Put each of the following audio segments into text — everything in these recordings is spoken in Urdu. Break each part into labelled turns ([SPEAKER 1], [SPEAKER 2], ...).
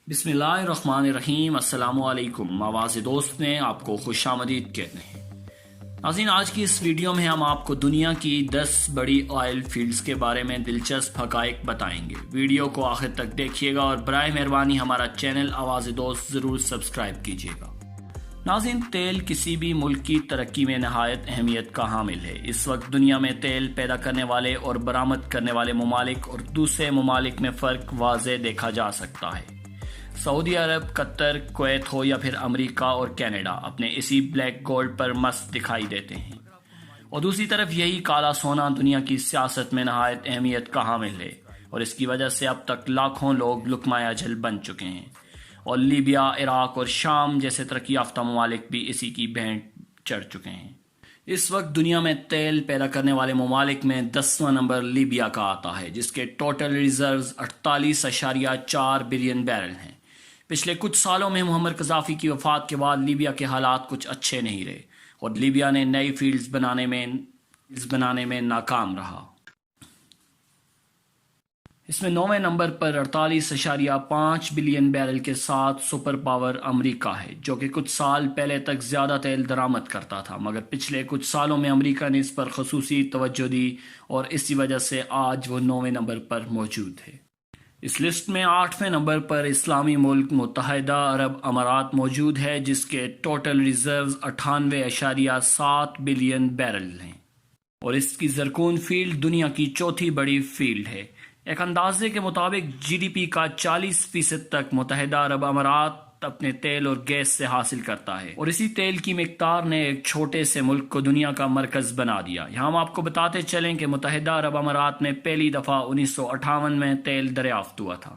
[SPEAKER 1] بسم اللہ الرحمن الرحیم۔ السلام علیکم۔ آواز دوست میں آپ کو خوش آمدید کہتے ہیں۔ ناظرین، آج کی اس ویڈیو میں ہم آپ کو دنیا کی 10 بڑی آئل فیلڈز کے بارے میں دلچسپ حقائق بتائیں گے۔ ویڈیو کو آخر تک دیکھیے گا اور برائے مہربانی ہمارا چینل آواز دوست ضرور سبسکرائب کیجیے گا۔ ناظرین، تیل کسی بھی ملک کی ترقی میں نہایت اہمیت کا حامل ہے۔ اس وقت دنیا میں تیل پیدا کرنے والے اور برآمد کرنے والے ممالک اور دوسرے ممالک میں فرق واضح دیکھا جا سکتا ہے۔ سعودی عرب، قطر، کویت ہو یا پھر امریکہ اور کینیڈا اپنے اسی بلیک گولڈ پر مست دکھائی دیتے ہیں، اور دوسری طرف یہی کالا سونا دنیا کی سیاست میں نہایت اہمیت کا حامل ہے، اور اس کی وجہ سے اب تک لاکھوں لوگ لقمہ اجل بن چکے ہیں، اور لیبیا، عراق اور شام جیسے ترقی یافتہ ممالک بھی اسی کی بھینٹ چڑھ چکے ہیں۔ اس وقت دنیا میں تیل پیدا کرنے والے ممالک میں 10واں نمبر لیبیا کا آتا ہے، جس کے ٹوٹل ریزروز 48.4 بلین بیرل ہیں۔ پچھلے کچھ سالوں میں معمر قذافی کی وفات کے بعد لیبیا کے حالات کچھ اچھے نہیں رہے، اور لیبیا نے نئی فیلڈز بنانے میں ناکام رہا۔ اس میں 9ویں نمبر پر 48.5 بلین بیرل کے ساتھ سپر پاور امریکہ ہے، جو کہ کچھ سال پہلے تک زیادہ تیل درآمد کرتا تھا، مگر پچھلے کچھ سالوں میں امریکہ نے اس پر خصوصی توجہ دی اور اسی وجہ سے آج وہ 9ویں نمبر پر موجود ہے۔ اس لسٹ میں 8ویں نمبر پر اسلامی ملک متحدہ عرب امارات موجود ہے، جس کے ٹوٹل ریزروز 98.7 بلین بیرل ہیں، اور اس کی زرکون فیلڈ دنیا کی چوتھی بڑی فیلڈ ہے۔ ایک اندازے کے مطابق جی ڈی پی کا 40% تک متحدہ عرب امارات اپنے تیل اور گیس سے حاصل کرتا ہے، اور اسی تیل کی مقدار نے ایک چھوٹے سے ملک کو دنیا کا مرکز بنا دیا۔ یہاں ہم آپ کو بتاتے چلیں کہ متحدہ عرب امارات میں پہلی دفعہ 1958 میں تیل دریافت ہوا تھا۔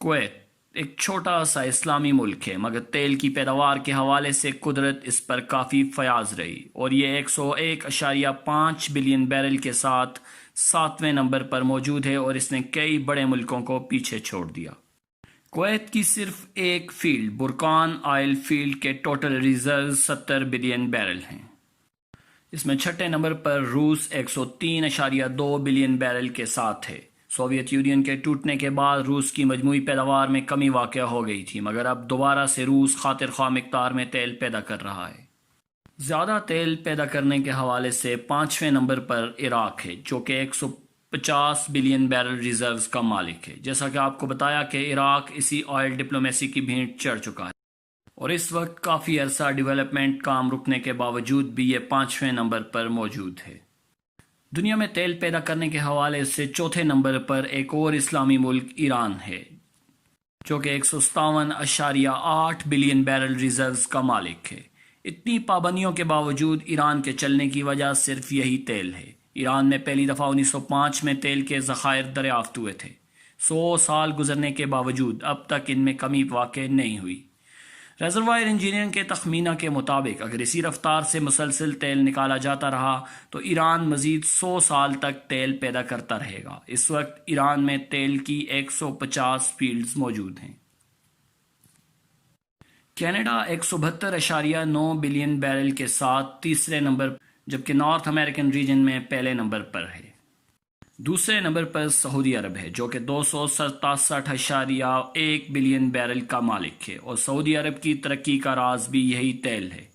[SPEAKER 1] کویت ایک چھوٹا سا اسلامی ملک ہے، مگر تیل کی پیداوار کے حوالے سے قدرت اس پر کافی فیاض رہی، اور یہ 101.5 بلین بیرل کے ساتھ 7ویں نمبر پر موجود ہے، اور اس نے کئی بڑے ملکوں کو پیچھے چھوڑ دیا۔ کویت کی صرف ایک فیلڈ برکان آئل فیلڈ کے ٹوٹل ریزروز 70 بلین بیرل ہیں۔ اس میں 6 نمبر پر روس 103.2 بلین بیرل کے ساتھ ہے۔ سوویت یونین کے ٹوٹنے کے بعد روس کی مجموعی پیداوار میں کمی واقع ہو گئی تھی، مگر اب دوبارہ سے روس خاطر خواہ مقدار میں تیل پیدا کر رہا ہے۔ زیادہ تیل پیدا کرنے کے حوالے سے 5ویں نمبر پر عراق ہے، جو کہ 150 بلین بیرل ریزروز کا مالک ہے۔ جیسا کہ آپ کو بتایا کہ عراق اسی آئل ڈپلومیسی کی بھینٹ چڑھ چکا ہے، اور اس وقت کافی عرصہ ڈیولپمنٹ کام رکنے کے باوجود بھی یہ 5ویں نمبر پر موجود ہے۔ دنیا میں تیل پیدا کرنے کے حوالے سے 4تھے نمبر پر ایک اور اسلامی ملک ایران ہے، جو کہ 157.8 بلین بیرل ریزروز کا مالک ہے۔ اتنی پابندیوں کے باوجود ایران کے چلنے کی وجہ صرف یہی تیل ہے۔ ایران میں پہلی دفعہ 1905 میں تیل کے ذخائر دریافت ہوئے تھے۔ 100 سال گزرنے کے باوجود اب تک ان میں کمی واقع نہیں ہوئی۔ ریزروائر انجینئرنگ کے تخمینہ کے مطابق اگر اسی رفتار سے مسلسل تیل نکالا جاتا رہا تو ایران مزید 100 سال تک تیل پیدا کرتا رہے گا۔ اس وقت ایران میں تیل کی 150 فیلڈز موجود ہیں۔ کینیڈا 172.9 بلین بیرل کے ساتھ تیسرے نمبر، جبکہ نارتھ امریکن ریجن میں پہلے نمبر پر ہے۔ دوسرے نمبر پر سعودی عرب ہے، جو کہ 267.1 بلین بیرل کا مالک ہے، اور سعودی عرب کی ترقی کا راز بھی یہی تیل ہے۔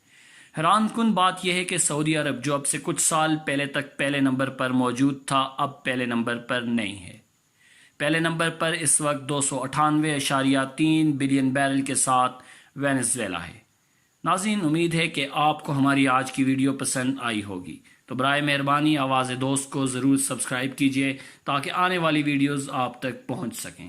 [SPEAKER 1] حیران کن بات یہ ہے کہ سعودی عرب، جو اب سے کچھ سال پہلے تک پہلے نمبر پر موجود تھا، اب پہلے نمبر پر نہیں ہے۔ پہلے نمبر پر اس وقت 298.3 بلین بیرل کے ساتھ وینزویلا ہے۔ ناظرین، امید ہے کہ آپ کو ہماری آج کی ویڈیو پسند آئی ہوگی، تو برائے مہربانی آواز دوست کو ضرور سبسکرائب کیجیے تاکہ آنے والی ویڈیوز آپ تک پہنچ سکیں۔